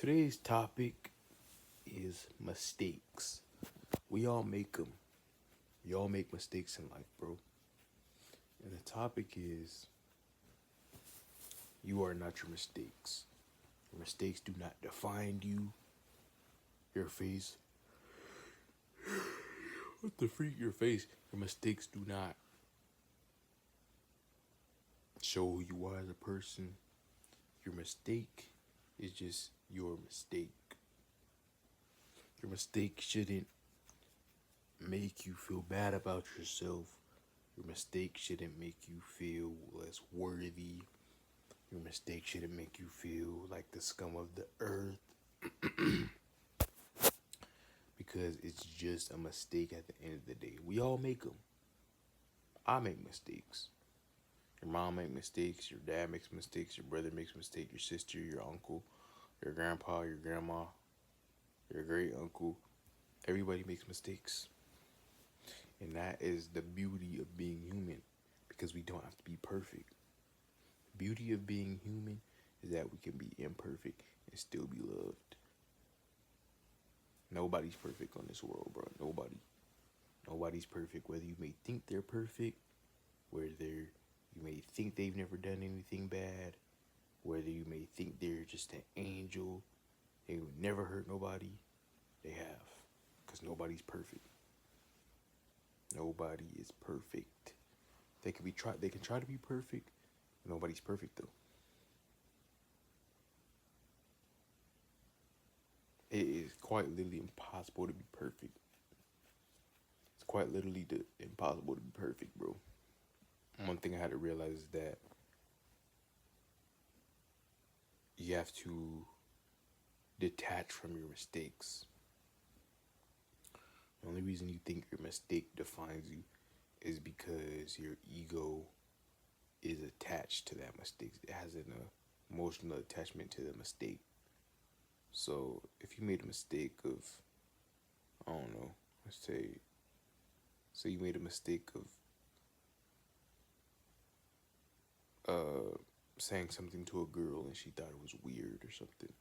Today's topic is mistakes. We all make them. We all make mistakes in life, bro. And the topic is you are not your mistakes. Your mistakes do not define you. Your face. What the freak? Your face. Your mistakes do not show who you are as a person. Your mistake is just your mistake. Your mistake shouldn't make you feel bad about yourself. Your mistake shouldn't make you feel less worthy. Your mistake shouldn't make you feel like the scum of the earth. Because it's just a mistake at the end of the day. We all make them. I make mistakes. Your mom makes mistakes. Your dad makes mistakes. Your brother makes mistakes. Your sister, your uncle, your grandpa, your grandma, your great uncle. Everybody makes mistakes. And that is the beauty of being human. Because we don't have to be perfect. The beauty of being human is that we can be imperfect and still be loved. Nobody's perfect on this world, bro. Nobody. Nobody's perfect. Whether you may think they're perfect, whether you may think they've never done anything bad, whether you may think they're just an angel, they would never hurt nobody, they have. Because nobody's perfect. Nobody is perfect. They can try to be perfect, but nobody's perfect though. It is quite literally impossible to be perfect. It's quite literally impossible to be perfect, bro. One thing I had to realize is that you have to detach from your mistakes. The only reason you think your mistake defines you is because your ego is attached to that mistake. It has an emotional attachment to the mistake. So if you made a mistake of, I don't know, let's say you made a mistake of saying something to a girl and she thought it was weird or something,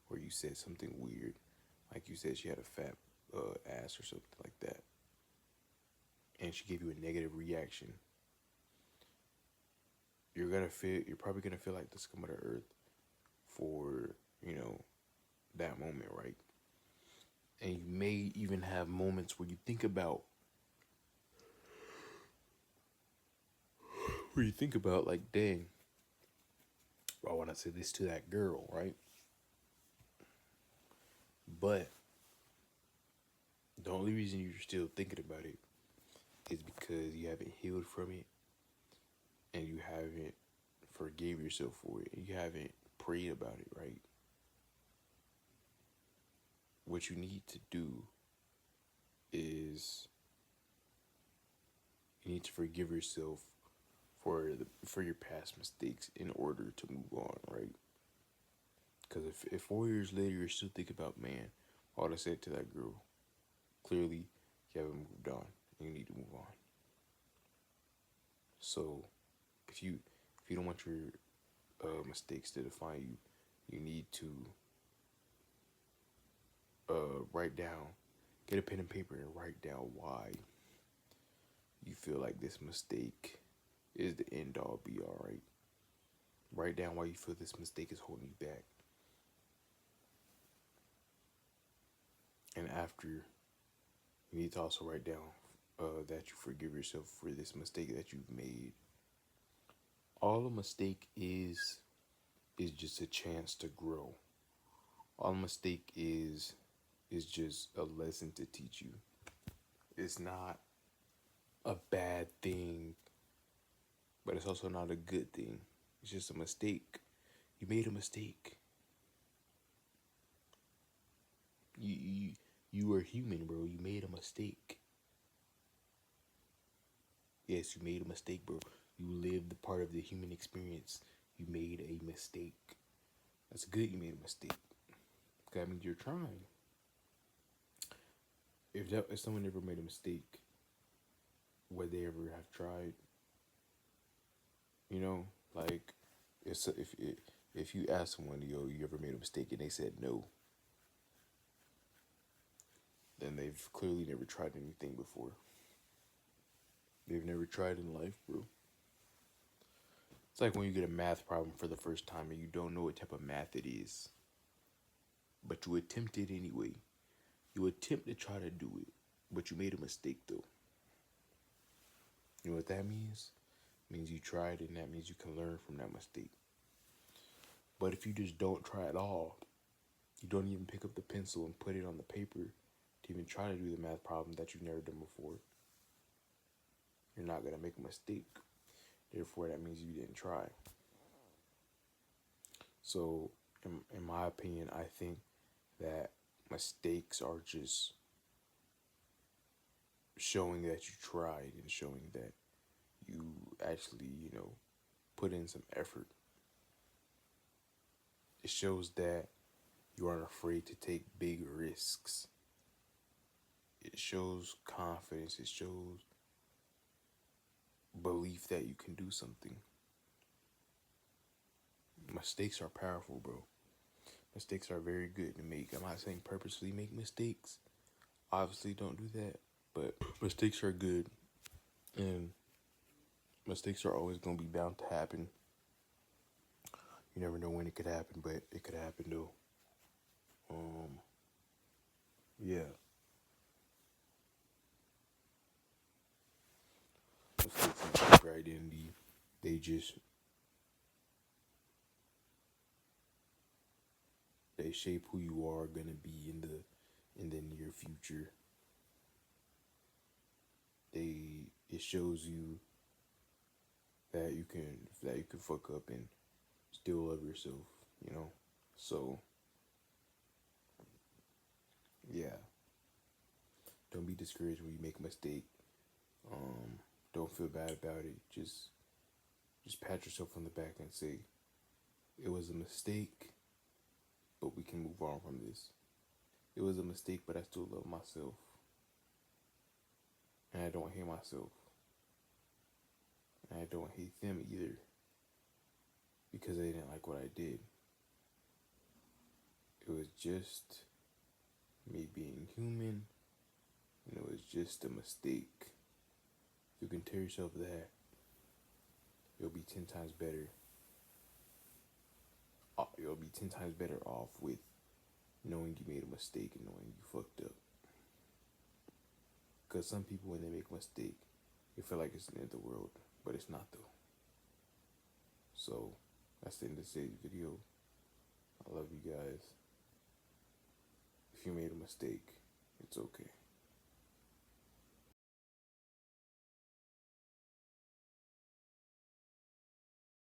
or you said something weird, like you said she had a fat ass or something like that, and she gave you a negative reaction. You're probably gonna feel like the scum of the earth for that moment, right? And you may even have moments where you think about like, dang, I want to say this to that girl, right? But the only reason you're still thinking about it is because you haven't healed from it, and you haven't forgave yourself for it, and you haven't prayed about it, right? What you need to do is you need to forgive yourself for your past mistakes in order to move on, right? Because if 4 years later you're still thinking about, man, all I said to that girl, clearly you haven't moved on. You need to move on. So if you don't want your mistakes to define you, you need to write down, get a pen and paper and write down why you feel like this mistake is the end all be all, right? Write down why you feel this mistake is holding you back. And after, you need to also write down that you forgive yourself for this mistake that you've made. All a mistake is just a chance to grow. All a mistake is just a lesson to teach you. It's not a bad thing, but it's also not a good thing. It's just a mistake. You made a mistake. You are human, bro. You made a mistake. Yes, you made a mistake, bro. You lived the part of the human experience. You made a mistake. That's good. You made a mistake. That means you're trying. If someone ever made a mistake, would they ever have tried? Like if you ask someone, yo, you ever made a mistake, and they said no, then they've clearly never tried anything before. They've never tried in life, bro. It's like when you get a math problem for the first time and you don't know what type of math it is, but you attempt it anyway. You attempt to try to do it, but you made a mistake though. You know what that means? It means you tried, and that means you can learn from that mistake. But if you just don't try at all, you don't even pick up the pencil and put it on the paper to even try to do the math problem that you've never done before, you're not going to make a mistake. Therefore, that means you didn't try. So, in my opinion, I think that mistakes are just showing that you tried and showing that you actually, put in some effort. It shows that you aren't afraid to take big risks. It shows confidence. It shows belief that you can do something. Mistakes are powerful, bro. Mistakes are very good to make. I'm not saying purposely make mistakes. Obviously, don't do that. But mistakes are good. And mistakes are always going to be bound to happen. You never know when it could happen, but it could happen though. Yeah. Mistakes don't shape your identity. They shape who you are gonna be in the near future. It shows you that you can fuck up and still love yourself, you know? So yeah. Don't be discouraged when you make a mistake. Don't feel bad about it. Just pat yourself on the back and say, it was a mistake, but we can move on from this. It was a mistake, but I still love myself. And I don't hate myself. And I don't hate them either. Because they didn't like what I did. It was just me being human. And it was just a mistake. If you can tell yourself that, you'll be 10 times better. You'll be 10 times better off with knowing you made a mistake and knowing you fucked up. Because some people, when they make a mistake, they feel like it's the end of the world, but it's not though. So that's the end of today's video. I love you guys. If you made a mistake, it's okay.